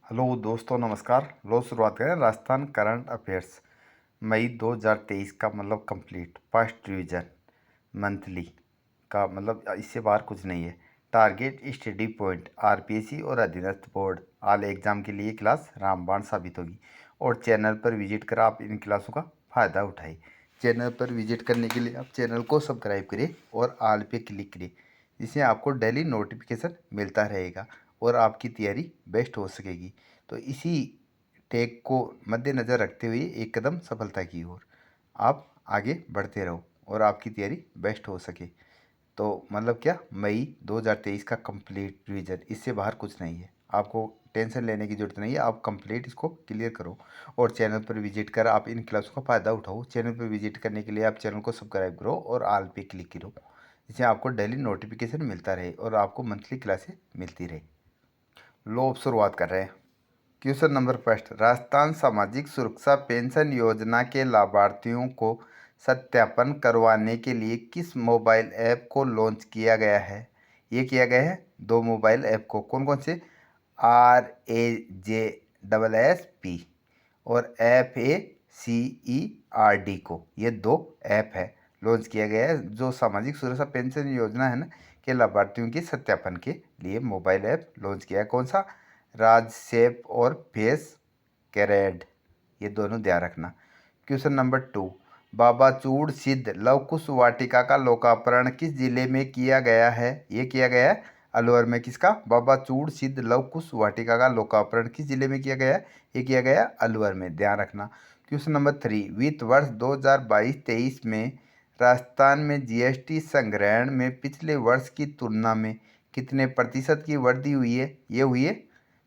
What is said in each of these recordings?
Hello दोस्तों, नमस्कार। लो शुरुआत करें। राजस्थान करंट अफेयर्स मई 2023 का मतलब कंप्लीट फर्स्ट रिवीजन मंथली का मतलब इससे बाहर कुछ नहीं है। टारगेट स्टडी पॉइंट आरपीएससी और अधीनस्थ बोर्ड आल एग्जाम के लिए क्लास रामबाण साबित होगी। और चैनल पर विजिट कर आप इन क्लासों का फ़ायदा उठाइए। चैनल पर विजिट करने के लिए आप चैनल को सब्सक्राइब करिए और आल पे क्लिक करिए, जिससे आपको डेली नोटिफिकेशन मिलता रहेगा और आपकी तैयारी बेस्ट हो सकेगी। तो इसी टेक को मद्देनज़र रखते हुए एक कदम सफलता की ओर आप आगे बढ़ते रहो और आपकी तैयारी बेस्ट हो सके। तो मतलब क्या, मई 2023 का कंप्लीट रिवीजन, इससे बाहर कुछ नहीं है। आपको टेंशन लेने की ज़रूरत नहीं है, आप कंप्लीट इसको क्लियर करो और चैनल पर विजिट कर आप इन क्लासों का फ़ायदा उठाओ। चैनल पर विजिट करने के लिए आप चैनल को सब्सक्राइब करो और आल पे क्लिक करो, जिससे आपको डेली नोटिफिकेशन मिलता रहे और आपको मंथली क्लासें मिलती रहे। लो, अब शुरुआत कर रहे हैं। क्वेश्चन नंबर फर्स्ट, राजस्थान सामाजिक सुरक्षा पेंशन योजना के लाभार्थियों को सत्यापन करवाने के लिए किस मोबाइल ऐप को लॉन्च किया गया है? ये किया गया है दो मोबाइल ऐप को। कौन कौन से? RAJSSP और FACERD को। ये दो ऐप है लॉन्च किया गया है जो सामाजिक सुरक्षा पेंशन योजना है ना के लाभार्थियों के सत्यापन के लिए मोबाइल ऐप लॉन्च किया है। कौन सा? राजसेप और फेस कैरेड, ये दोनों ध्यान रखना। क्वेश्चन नंबर टू, बाबा चूड़ सिद्ध लव कुश वाटिका का लोकार्पण किस जिले में किया गया है? ये किया गया है अलवर में। किसका? बाबा चूड़ सिद्ध लव कुश वाटिका का लोकार्पण किस जिले में किया गया है? ये किया गया अलवर में, ध्यान रखना। क्वेश्चन नंबर थ्री, वित्त वर्ष 2022-23 में राजस्थान में जीएसटी संग्रहण में पिछले वर्ष की तुलना में कितने प्रतिशत की वृद्धि हुई है? ये हुई है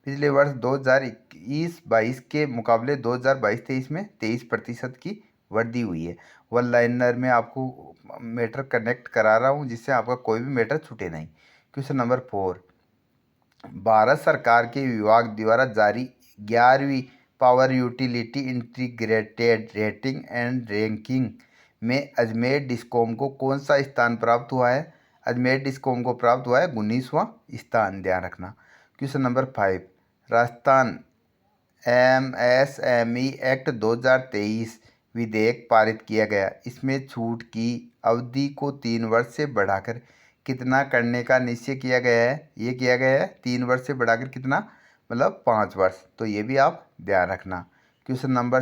पिछले वर्ष 2021-22 के मुकाबले 2022-23 में 23% की वृद्धि हुई है। वन लाइनर में आपको मैटर कनेक्ट करा रहा हूँ जिससे आपका कोई भी मैटर छूटे नहीं। क्वेश्चन नंबर फोर, भारत सरकार के विभाग द्वारा जारी 11वीं power utility integrated rating and ranking में अजमेर डिस्कॉम को कौन सा स्थान प्राप्त हुआ है? अजमेर डिस्कॉम को प्राप्त हुआ है 19वां स्थान, ध्यान रखना। Question number five, Rajasthan MSME act 2023 विधेयक पारित किया गया। इसमें छूट की अवधि को 3 वर्ष से बढ़ाकर कितना करने का निश्चय किया गया है? ये किया गया है 3 वर्ष से बढ़ाकर कितना, मतलब 5 वर्ष। तो ये भी आप ध्यान रखना। क्वेश्चन नंबर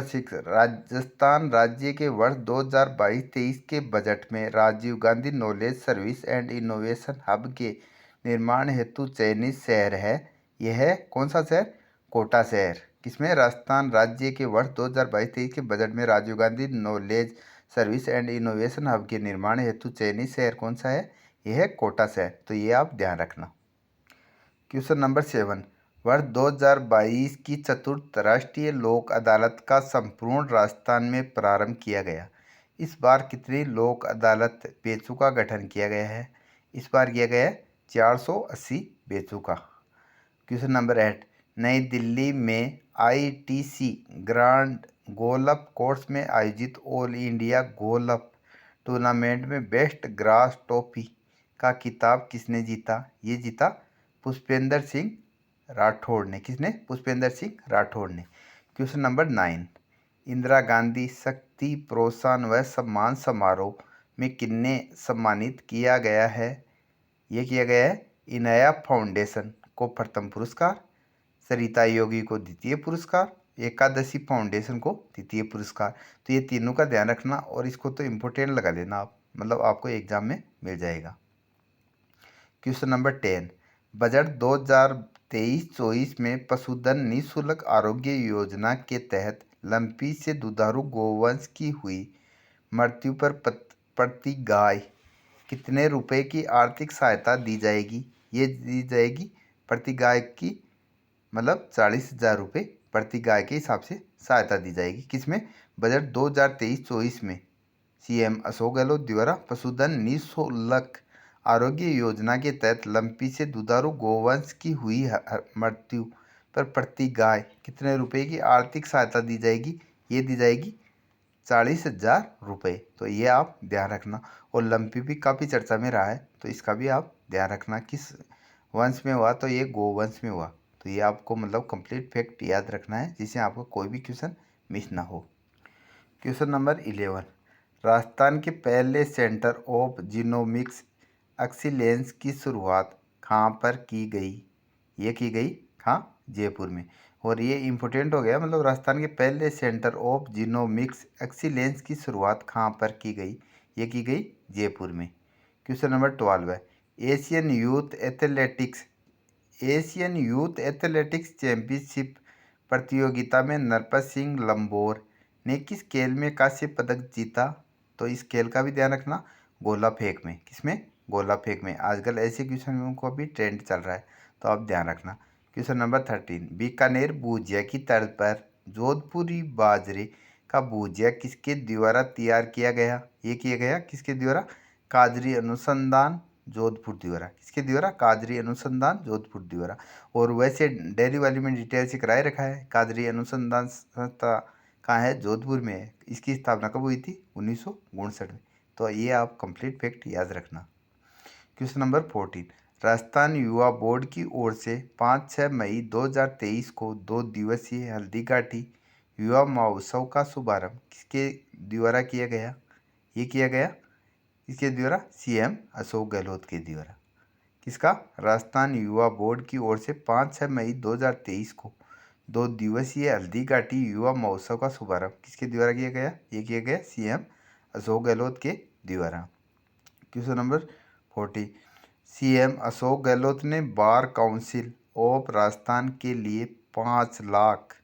सिक्स, राजस्थान राज्य के वर्ष 2022-23 के बजट में Rajiv Gandhi knowledge service and innovation hub के निर्माण हेतु चयनित शहर है। यह है कौन सा शहर? कोटा शहर। किसमें? राजस्थान राज्य के वर्ष 2022-23 के बजट में Rajiv Gandhi knowledge service and innovation hub के निर्माण हेतु चयनित शहर कौन सा है? यह है कोटा शहर। तो ये आप ध्यान रखना। क्वेश्चन नंबर सेवन, वर्ष 2022 की चतुर्थ राष्ट्रीय लोक अदालत का संपूर्ण राजस्थान में प्रारंभ किया गया। इस बार कितनी लोक अदालत बेंचों का गठन किया गया है? इस बार किया गया है 480 बेंचों का। क्वेश्चन नंबर एट, नई दिल्ली में ITC ग्रांड गोल्फ कोर्स में आयोजित ऑल इंडिया गोल्फ टूर्नामेंट में बेस्ट ग्रास टॉफी का खिताब किसने जीता? ये जीता पुष्पेंद्र सिंह राठौड़ ने। किसने? पुष्पेंद्र सिंह राठौड़ ने। Question number nine, Indira Gandhi शक्ति प्रोत्साहन व सम्मान समारोह में किन्ने सम्मानित किया गया है? ये किया गया है इनाया फाउंडेशन को प्रथम पुरस्कार, सरिता योगी को द्वितीय पुरस्कार, एकादशी फाउंडेशन को तृतीय पुरस्कार। तो ये तीनों का ध्यान रखना और इसको तो इम्पोर्टेंट लगा लेना आप, मतलब आपको एग्जाम में मिल जाएगा। क्वेश्चन नंबर 10, बजट 2023-24 में पशुधन निःशुल्क आरोग्य योजना के तहत लंपी से दुधारू गोवंश की हुई मृत्यु पर प्रति गाय कितने रुपए की आर्थिक सहायता दी जाएगी? ये दी जाएगी प्रति गाय की मतलब 40,000 रुपये प्रति गाय के हिसाब से सहायता दी जाएगी। किसमें? बजट 2023-24 में CM अशोक गहलोत द्वारा पशुधन निःशुल्क आरोग्य योजना के तहत लंपी से दुधारू गोवंश की हुई मृत्यु पर प्रति गाय कितने रुपए की आर्थिक सहायता दी जाएगी? ये दी जाएगी 40,000 रुपये। तो ये आप ध्यान रखना। और लंपी भी काफ़ी चर्चा में रहा है तो इसका भी आप ध्यान रखना। किस वंश में हुआ? तो ये गोवंश में हुआ। तो ये आपको मतलब कंप्लीट फैक्ट याद रखना है, जिससे आपको कोई भी क्वेश्चन मिस ना हो। क्वेश्चन नंबर 11, राजस्थान के पहले सेंटर ऑफ जीनोमिक्स एक्सीलेंस की शुरुआत कहाँ पर की गई? ये की गई कहाँ? जयपुर में। और ये इम्पोर्टेंट हो गया, मतलब राजस्थान के पहले सेंटर ऑफ जीनोमिक्स एक्सीलेंस की शुरुआत कहाँ पर की गई? ये की गई जयपुर में। क्वेश्चन नंबर 12 है, एशियन यूथ एथलेटिक्स चैंपियनशिप प्रतियोगिता में नरपत सिंह लंबोर ने किस खेल में कांस्य पदक जीता? तो इस खेल का भी ध्यान रखना, गोला फेंक में। किसमें? गोला फेंक में। आजकल ऐसे क्वेश्चन को भी ट्रेंड चल रहा है, तो आप ध्यान रखना। क्वेश्चन नंबर 13, बीकानेर भुजिया की तर्ज पर जोधपुरी बाजरे का भुजिया किसके द्वारा तैयार किया गया? ये किया गया किसके द्वारा? काजरी अनुसंधान जोधपुर द्वारा। किसके द्वारा? काजरी अनुसंधान जोधपुर द्वारा। और वैसे डेयरी वाली में डिटेल से कराए रखा है, काजरी अनुसंधान संस्था कहाँ है? जोधपुर में है। इसकी स्थापना कब हुई थी? 1959 में। तो ये आप कंप्लीट फैक्ट याद रखना। क्वेश्चन नंबर 14, राजस्थान युवा बोर्ड की ओर से 5-6 मई 2023 को 2 दिवसीय हल्दीघाटी युवा महोत्सव का शुभारंभ किसके द्वारा किया गया? ये किया गया किसके द्वारा? सीएम अशोक गहलोत के द्वारा। किसका? राजस्थान युवा बोर्ड की ओर से 5-6 मई 2023 को 2 दिवसीय हल्दीघाटी युवा महोत्सव का शुभारंभ किसके द्वारा किया गया? ये किया गया सीएम अशोक गहलोत के द्वारा। Question number 40, CM Ashok Gehlot ने बार काउंसिल ऑफ राजस्थान के लिए 5 लाख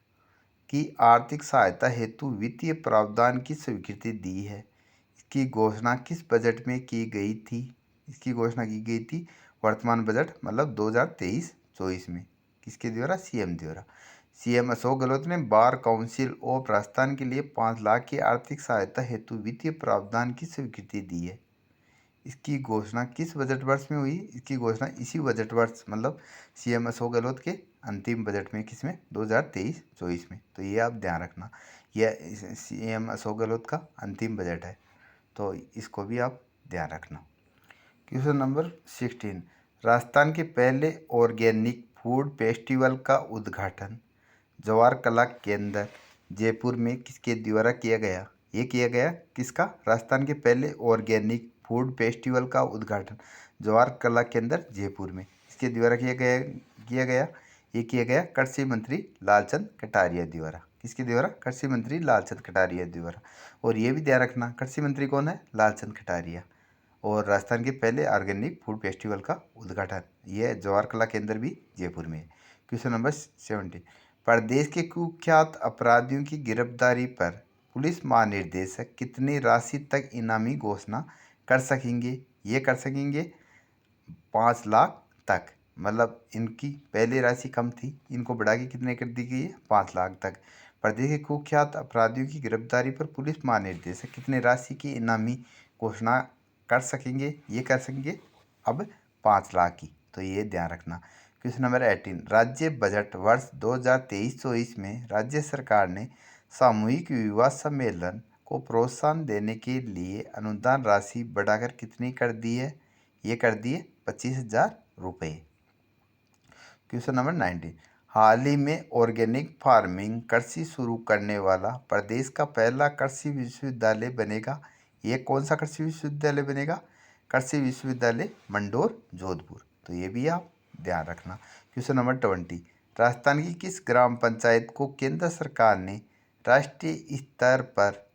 की आर्थिक सहायता हेतु वित्तीय प्रावधान की स्वीकृति दी है। इसकी घोषणा किस बजट में की गई थी? इसकी घोषणा की गई थी वर्तमान बजट मतलब 2023-24 में। किसके द्वारा? सीएम द्वारा। सीएम अशोक गहलोत ने बार काउंसिल ऑफ राजस्थान के लिए 5 लाख की आर्थिक सहायता हेतु वित्तीय प्रावधान की स्वीकृति दी है। इसकी घोषणा किस बजट वर्ष में हुई? इसकी घोषणा इसी बजट वर्ष मतलब सीएम अशोक गहलोत के अंतिम बजट में। किसमें? 2023-24 में। तो ये आप ध्यान रखना, यह सीएम अशोक गहलोत का अंतिम बजट है, तो इसको भी आप ध्यान रखना। क्वेश्चन नंबर 16, राजस्थान के पहले ऑर्गेनिक फूड फेस्टिवल का उद्घाटन जवाहर कला केंद्र जयपुर में किसके द्वारा किया गया? ये किया गया किसका? राजस्थान के पहले ऑर्गेनिक फूड फेस्टिवल का उद्घाटन जवाहर कला केंद्र जयपुर में इसके द्वारा किया गया। ये किया गया कृषि मंत्री लालचंद कटारिया द्वारा। किसके द्वारा? कृषि मंत्री लालचंद कटारिया द्वारा। और ये भी ध्यान रखना, कृषि मंत्री कौन है? लालचंद कटारिया। और राजस्थान के पहले ऑर्गेनिक फूड फेस्टिवल का उद्घाटन ये जवाहर कला केंद्र भी जयपुर में है। क्वेश्चन नंबर 17, प्रदेश के कुख्यात अपराधियों की गिरफ्तारी पर पुलिस महानिदेशक कितनी राशि तक इनामी घोषणा कर सकेंगे? ये कर सकेंगे 5 लाख तक। मतलब इनकी पहले राशि कम थी, इनको बढ़ा के कितने कर दी गई है? 5 लाख तक। प्रदेश के कुख्यात अपराधियों की गिरफ्तारी पर पुलिस महानिदेशक कितने राशि की इनामी घोषणा कर सकेंगे? ये कर सकेंगे अब 5 लाख की। तो ये ध्यान रखना। क्वेश्चन नंबर 18, राज्य बजट वर्ष 2023-24 में राज्य सरकार ने सामूहिक विवाह सम्मेलन को प्रोत्साहन देने के लिए अनुदान राशि बढ़ाकर कितनी कर दी है? ये कर दी है 25,000 रुपये। क्वेश्चन नंबर 19, हाल ही में ऑर्गेनिक फार्मिंग कृषि शुरू करने वाला प्रदेश का पहला कृषि विश्वविद्यालय बनेगा। ये कौन सा कृषि विश्वविद्यालय बनेगा? कृषि विश्वविद्यालय मंडोर जोधपुर। तो ये भी आप ध्यान रखना। क्वेश्चन नंबर 20, राजस्थान की किस ग्राम पंचायत को केंद्र सरकार ने राष्ट्रीय स्तर पर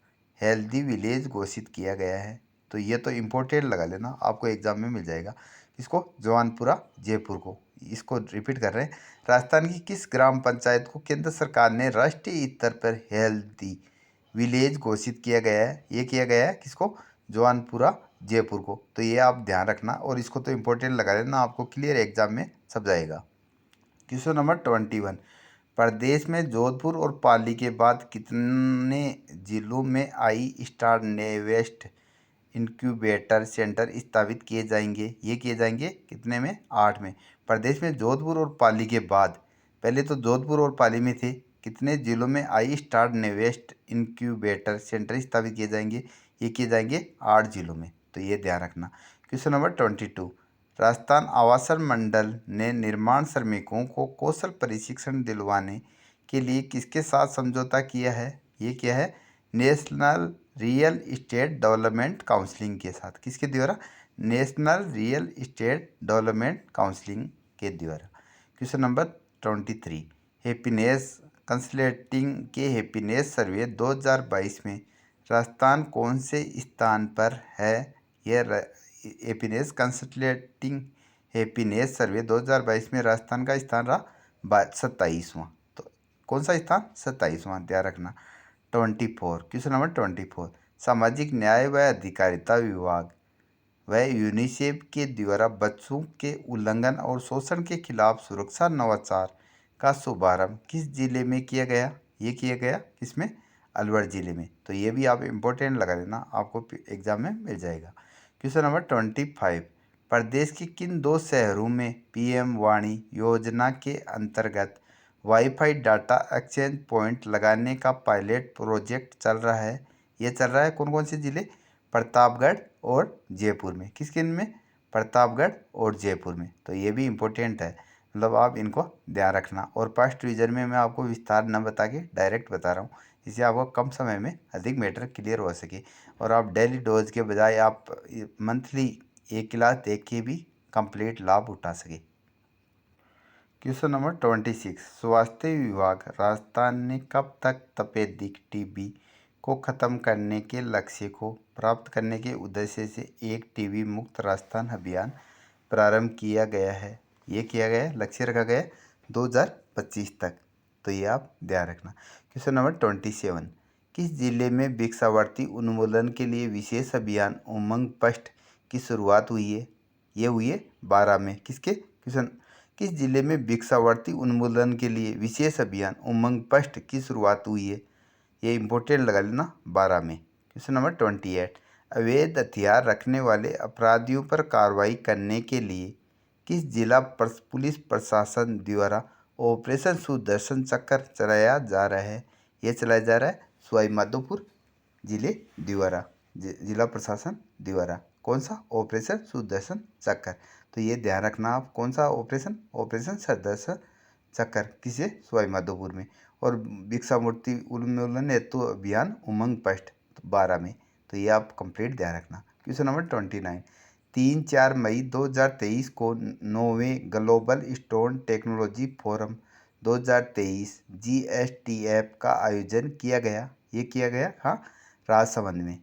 हेल्दी विलेज घोषित किया गया है? तो ये तो इम्पोर्टेंट लगा लेना, आपको एग्जाम में मिल जाएगा। इसको जवानपुरा जयपुर को। इसको रिपीट कर रहे हैं, राजस्थान की किस ग्राम पंचायत को केंद्र सरकार ने राष्ट्रीय स्तर पर हेल्दी विलेज घोषित किया गया है? ये किया गया है किसको? जवानपुरा जयपुर को। तो ये आप ध्यान रखना और इसको तो इम्पोर्टेंट लगा लेना, आपको क्लियर एग्जाम में सब जाएगा। क्वेश्चन नंबर 21, प्रदेश में जोधपुर और पाली के बाद कितने जिलों में आई स्टार नेवेस्ट इंक्यूबेटर सेंटर स्थापित किए जाएंगे? ये किए जाएंगे कितने में? 8 में। प्रदेश में जोधपुर और पाली के बाद, पहले तो जोधपुर और पाली में थे, कितने जिलों में आई स्टार नेवेस्ट इंक्यूबेटर सेंटर स्थापित किए जाएंगे? ये किए जाएंगे 8 जिलों में। तो ये ध्यान रखना। क्वेश्चन नंबर 22, राजस्थान आवासन मंडल ने निर्माण श्रमिकों को कौशल प्रशिक्षण दिलवाने के लिए किसके साथ समझौता किया है? ये क्या है? National real estate development counselling के साथ। किसके द्वारा? National real estate development counselling के द्वारा। क्वेश्चन नंबर 23, हैप्पीनेस कंसल्टिंग के हैप्पीनेस सर्वे 2022 में राजस्थान कौन से स्थान पर है? यह हैप्पीनेस कंसल्टिंग हैप्पीनेस सर्वे 2022 में राजस्थान का स्थान रहा 27वां। तो कौन सा स्थान? 27वां, ध्यान रखना। 24, क्वेश्चन नंबर 24, सामाजिक न्याय व अधिकारिता विभाग व यूनिसेफ के द्वारा बच्चों के उल्लंघन और शोषण के खिलाफ सुरक्षा नवाचार का शुभारंभ किस जिले में किया गया? ये किया गया किसमें? अलवर जिले में। तो ये भी आप इम्पोर्टेंट लगा देना, आपको एग्जाम में मिल जाएगा। क्वेश्चन नंबर 25, प्रदेश के किन 2 शहरों में पीएम वाणी योजना के अंतर्गत वाईफाई डाटा एक्सचेंज पॉइंट लगाने का पायलट प्रोजेक्ट चल रहा है? ये चल रहा है कौन कौन से जिले? प्रतापगढ़ और जयपुर में। किसके में? प्रतापगढ़ और जयपुर में। तो ये भी इम्पोर्टेंट है, मतलब आप इनको ध्यान रखना। और फर्स्ट रिवीजन में मैं आपको विस्तार न बता के डायरेक्ट बता रहा हूँ, इससे आपको कम समय में अधिक मैटर क्लियर हो सके और आप डेली डोज के बजाय आप मंथली एक क्लास देख के भी कंप्लीट लाभ उठा सके। क्वेश्चन नंबर 26, स्वास्थ्य विभाग राजस्थान ने कब तक तपेदिक टीबी को खत्म करने के लक्ष्य को प्राप्त करने के उद्देश्य से एक टीबी मुक्त राजस्थान अभियान प्रारंभ किया गया है? ये किया गया है, लक्ष्य रखा गया है 2025 तक। तो ये आप ध्यान रखना। क्वेश्चन नंबर 27, किस जिले में भिक्षावृत्ति उन्मूलन के लिए विशेष अभियान उमंग पस्ट की शुरुआत हुई है? ये हुई है 12 में। किसके? क्वेश्चन, किस जिले में भिक्षावृत्ति उन्मूलन के लिए विशेष अभियान उमंग पस्ट की शुरुआत हुई है? ये इंपॉर्टेंट लगा लेना 12 में। क्वेश्चन नंबर 28, अवैध हथियार रखने वाले अपराधियों पर कार्रवाई करने के लिए किस जिला पुलिस प्रशासन द्वारा ऑपरेशन सुदर्शन चक्र चलाया जा रहा है? ये चलाया जा रहा है सवाई माधोपुर जिले द्वारा, जिला प्रशासन द्वारा। कौन सा? ऑपरेशन सुदर्शन चक्र। तो ये ध्यान रखना आप, कौन सा ऑपरेशन? ऑपरेशन सुदर्शन चक्कर। किसे? सवाई माधोपुर में। और भिक्षावृत्ति उन्मूलन हेतु अभियान उमंग पस्ट 12 में। तो ये आप कंप्लीट ध्यान रखना। क्वेश्चन नंबर 29, 3-4 मई 2023 को 9वें global stone technology forum 2023 GSTF का आयोजन किया गया। ये किया गया हाँ राजसमंद में।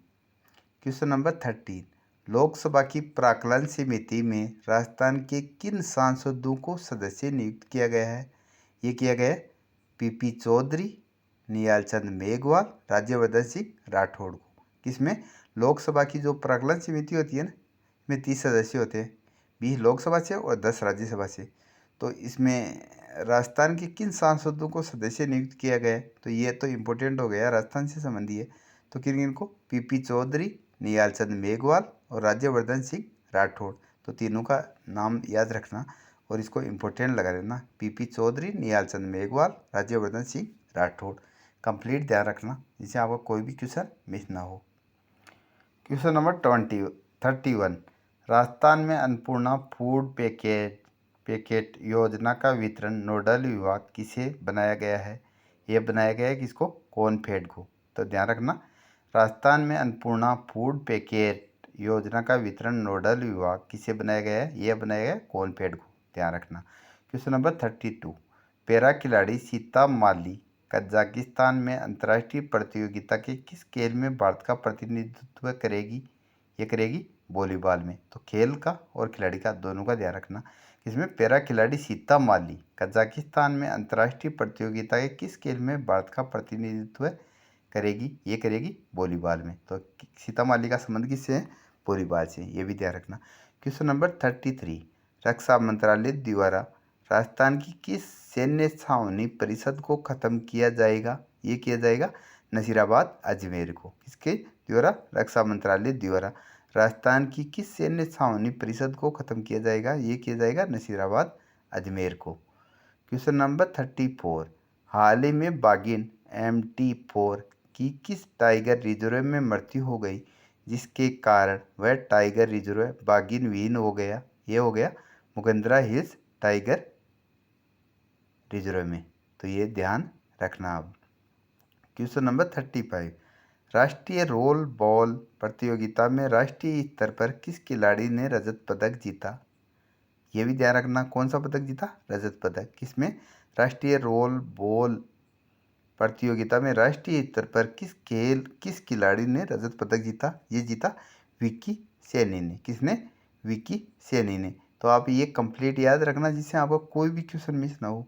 क्वेश्चन नंबर 13, लोकसभा की प्राक्कलन समिति में राजस्थान के किन सांसदों को सदस्य नियुक्त किया गया है? ये किया गया है पीपी चौधरी, निहाल चंद मेघवाल, राज्यवर्धन सिंह राठौड़ को। किसमें? लोकसभा की जो प्राक्कलन समिति होती है ना, इसमें 30 सदस्य होते हैं, 20 लोकसभा से और 10 राज्यसभा से। तो इसमें राजस्थान के किन सांसदों को सदस्य नियुक्त किया गया है? तो ये तो इम्पोर्टेंट हो गया, राजस्थान से संबंधी है। तो किन किन को? पीपी चौधरी, निहाल चंद मेघवाल और राज्यवर्धन सिंह राठौड़। तो तीनों का नाम याद रखना और इसको इम्पोर्टेंट लगा देना, पीपी चौधरी, निहाल चंद मेघवाल, राज्यवर्धन सिंह राठौड़। कंप्लीट ध्यान रखना, जिससे आपका कोई भी क्वेश्चन मिस ना हो। क्वेश्चन नंबर 31, राजस्थान में अन्नपूर्णा फूड पैकेट योजना का वितरण नोडल विभाग किसे बनाया गया है? ये बनाया गया है किसको? कॉनफेड को। तो ध्यान रखना, राजस्थान में अन्नपूर्णा फूड पैकेट योजना का वितरण नोडल विभाग किसे बनाया गया है? यह बनाया गया है कॉनफेड को। ध्यान रखना। क्वेश्चन नंबर 32, पैरा खिलाड़ी सीता माली कजाकिस्तान में अंतर्राष्ट्रीय प्रतियोगिता के किस खेल में भारत का प्रतिनिधित्व करेगी? ये करेगी वॉलीबॉल में। तो खेल का और खिलाड़ी का दोनों का ध्यान रखना। इसमें पैरा खिलाड़ी सीता माली कजाकिस्तान में अंतर्राष्ट्रीय प्रतियोगिता के किस खेल में भारत का प्रतिनिधित्व करेगी? ये करेगी वॉलीबॉल में। तो सीता माली का संबंध किससे है? वॉलीबॉल से। ये भी ध्यान रखना। क्वेश्चन नंबर 33, रक्षा मंत्रालय द्वारा राजस्थान की किस सैन्य छावनी परिषद को खत्म किया जाएगा? ये किया जाएगा नसीराबाद अजमेर को। किसके द्वारा? रक्षा मंत्रालय द्वारा राजस्थान की किस सैन्य छावनी परिषद को खत्म किया जाएगा? ये किया जाएगा नसीराबाद अजमेर को। क्वेश्चन नंबर 34, हाल ही में बाघिन MT4 की किस टाइगर रिजर्व में मृत्यु हो गई, जिसके कारण वह टाइगर रिजर्व बाघिन विहीन हो गया? ये हो गया मुकंदरा हिल्स टाइगर रिजर्व में। तो ये ध्यान रखना आप। क्वेश्चन नंबर 35, राष्ट्रीय रोल बॉल प्रतियोगिता में राष्ट्रीय स्तर पर किस खिलाड़ी ने रजत पदक जीता? ये भी ध्यान रखना, कौन सा पदक जीता? रजत पदक। किसमें? राष्ट्रीय रोल बॉल प्रतियोगिता में राष्ट्रीय स्तर पर किस खिलाड़ी ने रजत पदक जीता? ये जीता विक्की सैनी ने। किसने? विक्की सैनी ने। तो आप ये कंप्लीट याद रखना जिससे आपका कोई भी क्वेश्चन मिस ना हो।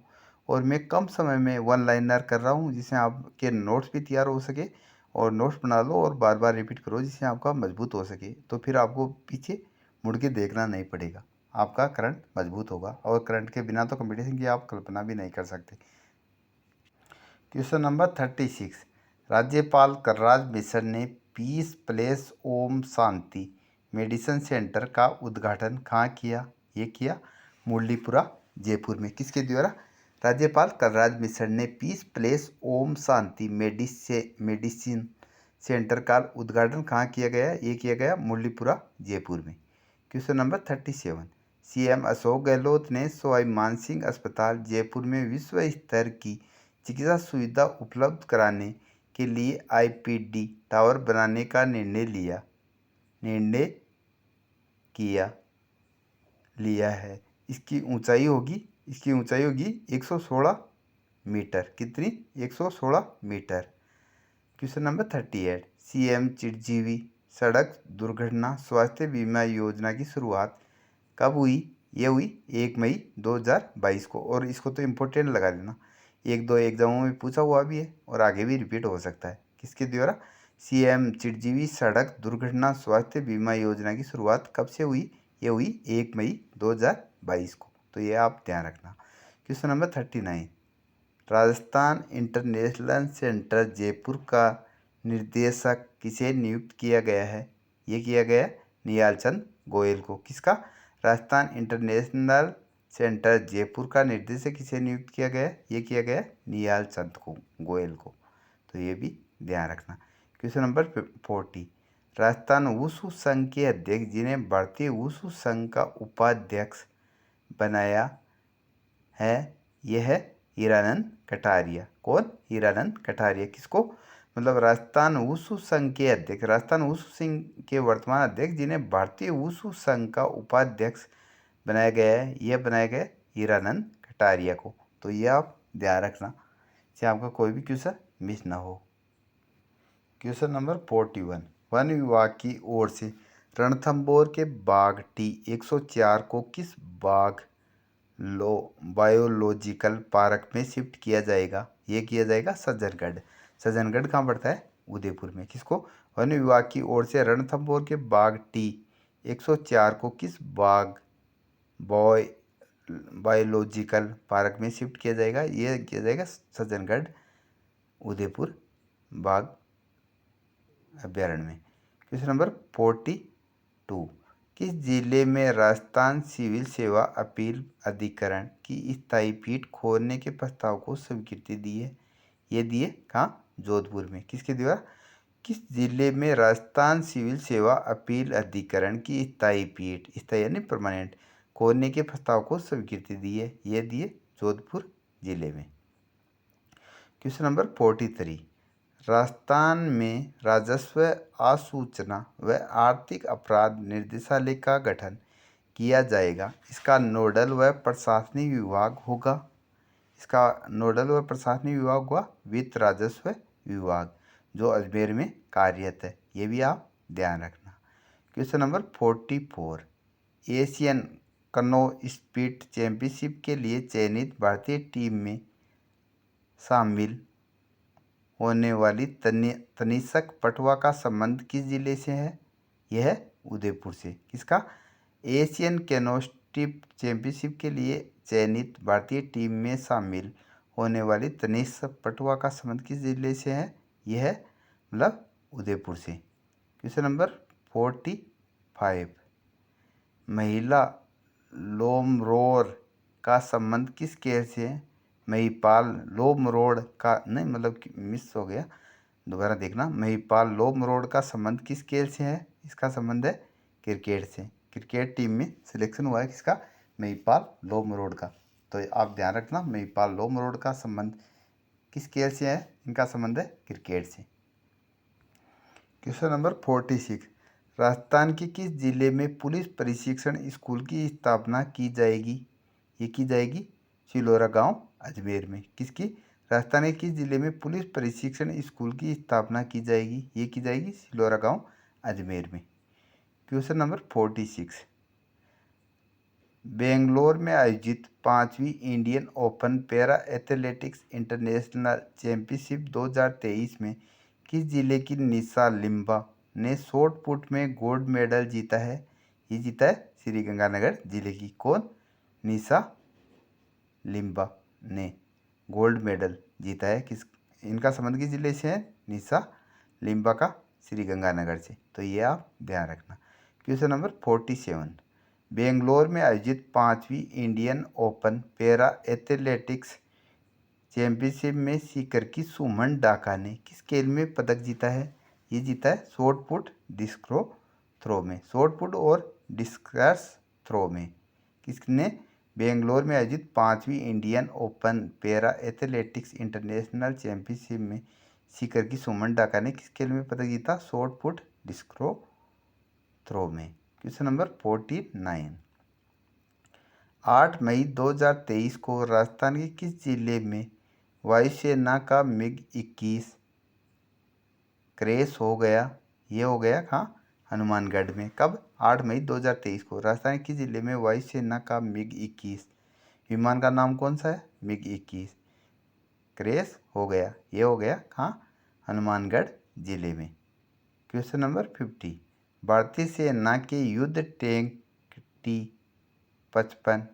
और मैं कम समय में वन लाइनर कर रहा हूँ जिससे आपके नोट्स भी तैयार हो सके, और नोट्स बना लो और बार बार रिपीट करो जिससे आपका मजबूत हो सके। तो फिर आपको पीछे मुड़ के देखना नहीं पड़ेगा, आपका करंट मजबूत होगा। और करंट के बिना तो कंपटीशन की आप कल्पना भी नहीं कर सकते। क्वेश्चन नंबर 36, राज्यपाल कलराज मिश्र ने piece place Om Shanti medicine centre का उद्घाटन कहाँ किया? ये किया मुरलीपुरा जयपुर में। किसके द्वारा? राज्यपाल कलराज मिश्र ने piece place Om Shanti medicine centre का उद्घाटन कहाँ किया गया? ये किया गया मुरलीपुरा जयपुर में। Question number 37, CM Ashok Gehlot ने सवाई मानसिंह अस्पताल जयपुर में विश्व स्तर की चिकित्सा सुविधा उपलब्ध कराने के लिए आईपीडी टावर बनाने का निर्णय लिया है। इसकी ऊंचाई होगी 116 मीटर। कितनी? 116 metre. Question number 38, CM Chiranjeevi सड़क दुर्घटना स्वास्थ्य बीमा योजना की शुरुआत कब हुई? ये हुई 1 मई 2022 को। और इसको तो इम्पोर्टेंट लगा देना, 1-2 एग्जामों में पूछा हुआ भी है और आगे भी रिपीट हो सकता है। किसके द्वारा? सीएम चिरंजीवी सड़क दुर्घटना स्वास्थ्य बीमा योजना की शुरुआत कब से हुई? ये हुई 1 मई 2022 को। तो ये आप ध्यान रखना। Question number 39, Rajasthan international centre Jaipur का निर्देशक किसे नियुक्त किया गया है? ये किया गया निहाल चंद गोयल को। किसका? राजस्थान इंटरनेशनल सेंटर जयपुर का निर्देशक किसे नियुक्त किया गया? ये किया गया निहाल चंद गोयल को। तो ये भी ध्यान रखना। क्वेश्चन नंबर 40, राजस्थान वुशु संघ के अध्यक्ष जिन्हें भारतीय वुशु संघ का उपाध्यक्ष बनाया है, यह है हीरानंद कटारिया। कौन? हीरानंद कटारिया। किसको? मतलब राजस्थान वुशु संघ के अध्यक्ष, राजस्थान वुशु संघ के वर्तमान अध्यक्ष जिन्हें भारतीय वुशु संघ का उपाध्यक्ष बनाया गया है, यह बनाया गया हीरानंद कटारिया को। तो ये आप ध्यान रखना कि आपका कोई भी क्वेश्चन मिस ना हो। क्वेश्चन नंबर 41, वन विभाग की ओर से रणथंभौर के बाघ T104 को किस बायोलॉजिकल पार्क में शिफ्ट किया जाएगा? ये किया जाएगा सज्जनगढ़। सज्जनगढ़ कहाँ पड़ता है? उदयपुर में। किसको? वन विभाग की ओर से रणथंभौर के बाघ T104 को किस बायोलॉजिकल पार्क में शिफ्ट किया जाएगा? ये किया जाएगा सज्जनगढ़ उदयपुर बाघ अभ्यारण्य में। क्वेश्चन नंबर 42, किस जिले में राजस्थान सिविल सेवा अपील अधिकरण की स्थायी पीठ खोलने के प्रस्ताव को स्वीकृति दी है? ये दिए कहाँ? जोधपुर में। किसके द्वारा? किस जिले में राजस्थान सिविल सेवा अपील अधिकरण की स्थायी पीठ, स्थायी यानी परमानेंट, खोलने के प्रस्ताव को स्वीकृति दी है? ये दिए जोधपुर जिले में। क्वेश्चन नंबर 43, राजस्थान में राजस्व आसूचना व आर्थिक अपराध निदेशालय का गठन किया जाएगा। इसका नोडल व प्रशासनिक विभाग होगा। इसका नोडल व प्रशासनिक विभाग हुआ वित्त राजस्व विभाग, जो अजमेर में कार्यरत है। ये भी आप ध्यान रखना। क्वेश्चन नंबर 44, एशियन कनो स्पीड चैंपियनशिप के लिए चयनित भारतीय टीम में शामिल होने वाली तनिष्क पटवा का संबंध किस जिले से है? यह है उदयपुर से। किसका? एशियन कैनोस्टिप चैंपियनशिप के लिए चयनित भारतीय टीम में शामिल होने वाली तनिष्क पटवा का संबंध किस जिले से है? यह है मतलब उदयपुर से। क्वेश्चन नंबर 45, महिला लोमरोर का संबंध किस खेल से है? महिपाल लोमरोड का नहीं, मतलब मिस हो गया, दोबारा देखना। महिपाल लोमरोड का संबंध किस खेल से है? इसका संबंध है क्रिकेट से। क्रिकेट टीम में सिलेक्शन हुआ है किसका, महिपाल लोमरोड का। तो आप ध्यान रखना, महिपाल लोमरोड का संबंध किस खेल से है, इनका संबंध है क्रिकेट से। क्वेश्चन नंबर 46, राजस्थान के किस जिले में पुलिस प्रशिक्षण स्कूल की स्थापना की जाएगी। ये की जाएगी चिलौरा गांव अजमेर में। किसकी, राजस्थान के किस जिले में पुलिस प्रशिक्षण स्कूल की स्थापना की जाएगी। ये की जाएगी चिलौरा गांव अजमेर में। क्वेश्चन नंबर 46, बेंगलोर में आयोजित 5वीं Indian open para athletics international championship 2023 में किस जिले की निशा लिम्बा ने शॉट पुट में गोल्ड मेडल जीता है। ये जीता है श्रीगंगानगर जिले की। कौन, निशा लिम्बा ने गोल्ड मेडल जीता है। किस, इनका संबंध किस जिले से है, निशा लिम्बा का श्रीगंगानगर से। तो ये आप ध्यान रखना। क्वेश्चन नंबर 47, बेंगलोर में आयोजित 5वीं Indian open para athletics championship में सीकर की सुमन डाका ने किस खेल में पदक जीता है। ये जीता है शॉट पुट डिस्को थ्रो में। शॉट पुट और डिस्कस थ्रो में किसने, बेंगलोर में आयोजित 5वीं Indian open para athletics international championship में सीकर की सुमन डाका ने किस खेल में पदक जीता, शॉट पुट डिस्को थ्रो में। क्वेश्चन नंबर 49, 8 मई 2023 को राजस्थान के किस जिले में वायुसेना का MiG-21 क्रैश हो गया। ये हो गया कहाँ, हनुमानगढ़ में। कब, 8 मई 2023 को राजस्थान के किस जिले में वायुसेना का MiG-21 विमान का नाम कौन सा है, MiG-21 क्रैश हो गया। ये हो गया कहाँ, हनुमानगढ़ जिले में। क्वेश्चन नंबर 50, भारतीय सेना के युद्ध टैंक T-55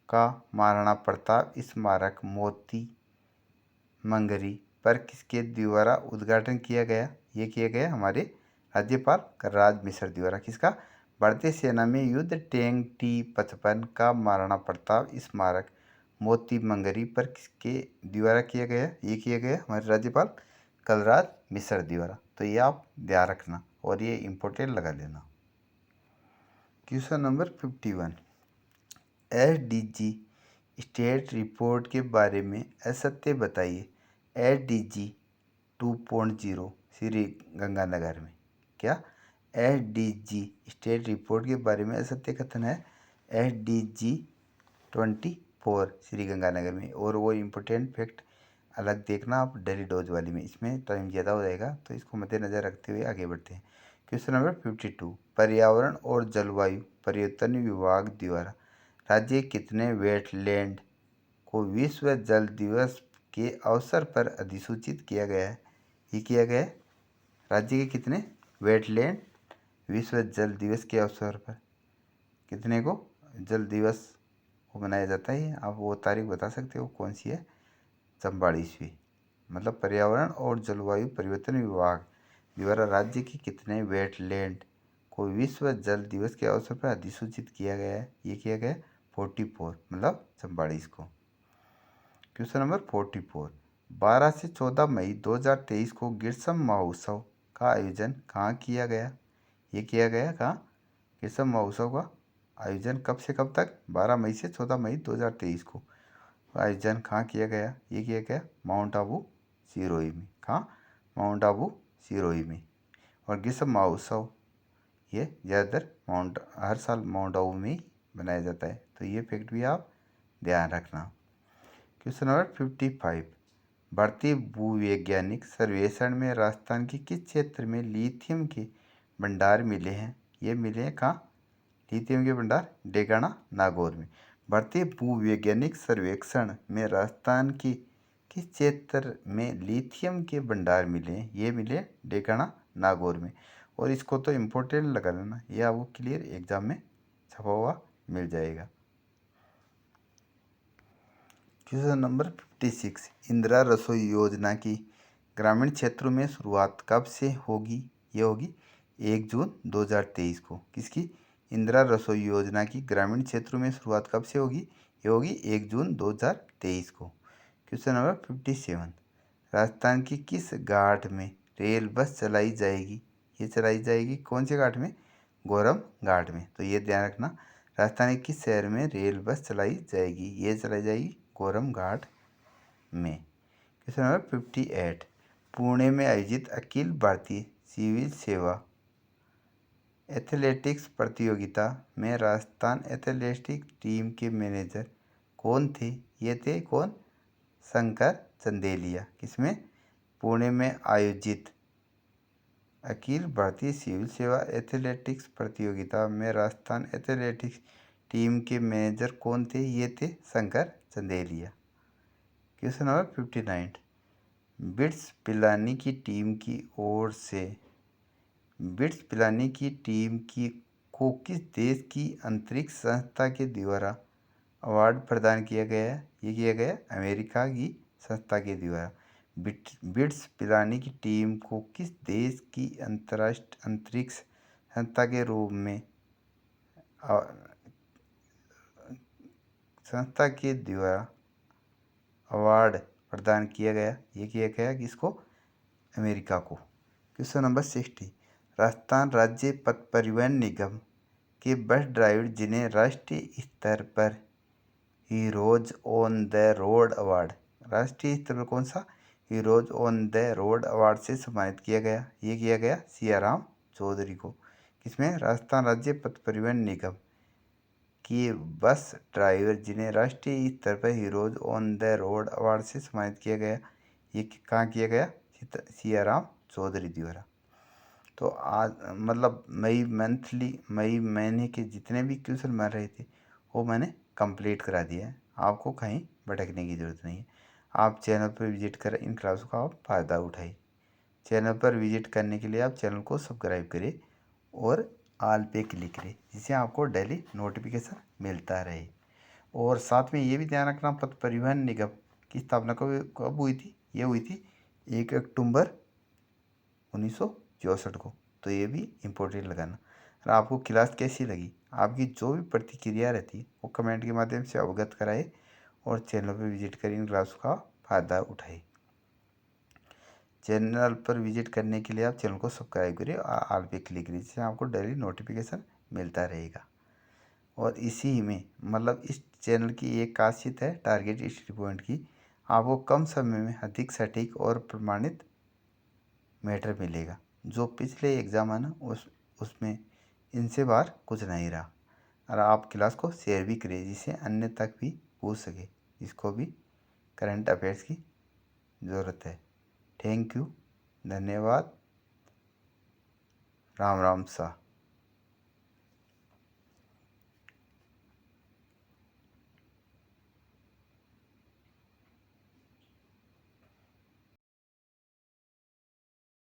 का महाराणा प्रताप स्मारक मोती मंगरी पर किसके द्वारा उद्घाटन किया गया। ये किया गया हमारे राज्यपाल कलराज मिश्र द्वारा। किसका, भारतीय सेना में युद्ध टैंक T-55 का महाराणा प्रताप स्मारक मोती मंगरी पर किसके द्वारा किया गया। ये किया गया हमारे राज्यपाल कलराज मिश्र द्वारा। तो ये आप ध्यान रखना और ये इम्पोर्टेंट लगा लेना। Question number 51, SDG state report के बारे में असत्य बताइए। SDG 2.0 श्रीगंगानगर में। क्या, SDG स्टेट रिपोर्ट के बारे में असत्य कथन है SDG 24 श्रीगंगानगर में। और वो इम्पोर्टेंट फैक्ट अलग देखना आप डेली डोज वाली में, इसमें टाइम ज़्यादा हो जाएगा तो इसको मद्देनज़र रखते हुए आगे बढ़ते हैं। क्वेश्चन नंबर 52, पर्यावरण और जलवायु परिवर्तन विभाग द्वारा राज्य कितने वेटलैंड को विश्व जल दिवस के अवसर पर अधिसूचित किया गया है। ये किया गया है राज्य के कितने वेटलैंड विश्व जल दिवस के अवसर पर कितने को जल दिवस को मनाया जाता है। आप वो तारीख बता सकते हो कौन सी है, 44वीं। मतलब पर्यावरण और जलवायु परिवर्तन विभाग द्वारा राज्य के कितने वेटलैंड को विश्व जल दिवस के अवसर पर अधिसूचित किया गया है। ये किया गया 44 मतलब 44 को। क्वेश्चन नंबर 44, 12 से 14 मई 2023 को ग्रीष्म महोत्सव का आयोजन कहाँ किया गया। ये किया गया कहाँ, ग्रीष्म महोत्सव का आयोजन कब से कब तक, 12 मई से 14 मई 2023 को आयोजन कहाँ किया गया। ये किया गया माउंट आबू सिरोही में। कहाँ, माउंट आबू सिरोही में। और ग्रीष्म महोत्सव ये ज़्यादातर हर साल माउंट आबू में ही बनाया जाता है। तो ये फैक्ट भी आप ध्यान रखना। क्वेश्चन नंबर 55, भारतीय भूवैज्ञानिक सर्वेक्षण में राजस्थान के किस क्षेत्र में लिथियम के भंडार मिले हैं। ये मिले हैं कहाँ, लिथियम के भंडार डेगाना नागौर में। भारतीय भूवैज्ञानिक सर्वेक्षण में राजस्थान के किस क्षेत्र में लिथियम के भंडार मिले हैं। ये मिले डेगाना नागौर में। और इसको तो इम्पोर्टेंट लगा लेना, यह आपको क्लियर एग्जाम में छपा हुआ मिल जाएगा। क्वेश्चन नंबर 56, इंदिरा रसोई योजना की ग्रामीण क्षेत्रों में शुरुआत कब से होगी। ये होगी 1 जून 2023 को। किसकी, इंदिरा रसोई योजना की ग्रामीण क्षेत्रों में शुरुआत कब से होगी। ये होगी 1 जून 2023 को। क्वेश्चन नंबर 57, राजस्थान की किस घाट में रेल बस चलाई जाएगी। ये चलाई जाएगी कौन से घाट में, गोरम घाट में। तो ये ध्यान रखना, राजस्थान के किस शहर में रेल बस चलाई जाएगी? ये चलाई जाएगी गोरम घाट में। क्वेश्चन नंबर 58, पुणे में आयोजित अखिल भारतीय सिविल सेवा एथलेटिक्स प्रतियोगिता में राजस्थान एथलेटिक्स टीम के मैनेजर कौन थे? ये थे कौन? शंकर चंदेलिया। किसमें? पुणे में आयोजित अखिल भारतीय सिविल सेवा एथलेटिक्स प्रतियोगिता में राजस्थान एथलेटिक्स टीम के मैनेजर कौन थे? ये थे Shankar Chandelia. Question number 59, bits Pilani की टीम की ओर से बिट्स पिलानी की टीम को किस देश की अंतरिक्ष संस्था के द्वारा अवार्ड प्रदान किया गया है? ये किया गया अमेरिका की संस्था के द्वारा। बिट्स पिलानी की टीम को किस देश की अंतर्राष्ट्रीय अंतरिक्ष संस्था के रूप में संस्था के द्वारा अवार्ड प्रदान किया गया? ये किया गया किसको? अमेरिका को। क्वेश्चन नंबर 60, राजस्थान राज्य पथ परिवहन निगम के बस ड्राइवर जिन्हें राष्ट्रीय स्तर पर heroes on the road award, राष्ट्रीय स्तर पर कौन सा? Heroes on the road award से सम्मानित किया गया? ये किया गया सियाराम चौधरी को। किसमें? राजस्थान राज्य पथ परिवहन निगम के बस ड्राइवर जिन्हें राष्ट्रीय स्तर पर heroes on the road award से सम्मानित किया गया, ये कहाँ किया गया? सियाराम चौधरी द्वारा। तो आज मतलब मई महीने के जितने भी क्वेश्चन बन रहे थे वो मैंने कंप्लीट करा दिया है। आपको कहीं भटकने की ज़रूरत नहीं है। आप चैनल पर विजिट कर इन क्लासों का आप फ़ायदा उठाइए। चैनल पर विजिट करने के लिए आप चैनल को सब्सक्राइब करें और ऑल पे क्लिक करें, जिससे आपको डेली नोटिफिकेशन मिलता रहे। और साथ में ये भी ध्यान रखना, पथ परिवहन निगम की स्थापना कब हुई थी? ये हुई थी 1 अक्टूबर 1964 को। तो ये भी इम्पोर्टेंट लगाना। और आपको क्लास कैसी लगी, आपकी जो भी प्रतिक्रिया रहती है वो कमेंट के माध्यम से अवगत कराए और चैनल पर विजिट कर इन क्लासों का फ़ायदा उठाए। चैनल पर विजिट करने के लिए आप चैनल को सब्सक्राइब करिए और ऑल पे क्लिक करिए, जिससे आपको डेली नोटिफिकेशन मिलता रहेगा। और इसी में मतलब इस चैनल की एक खासियत है टारगेट हिस्ट्री पॉइंट की, आपको कम समय में अधिक सटीक और प्रमाणित मैटर मिलेगा। जो पिछले एग्ज़ाम है ना उसमें इनसे बाहर कुछ नहीं रहा। और आप क्लास को शेयर भी करिए, जिससे अन्य तक भी पूछ सके, इसको भी करंट अफेयर्स की ज़रूरत है। थैंक यू, धन्यवाद, राम राम सा।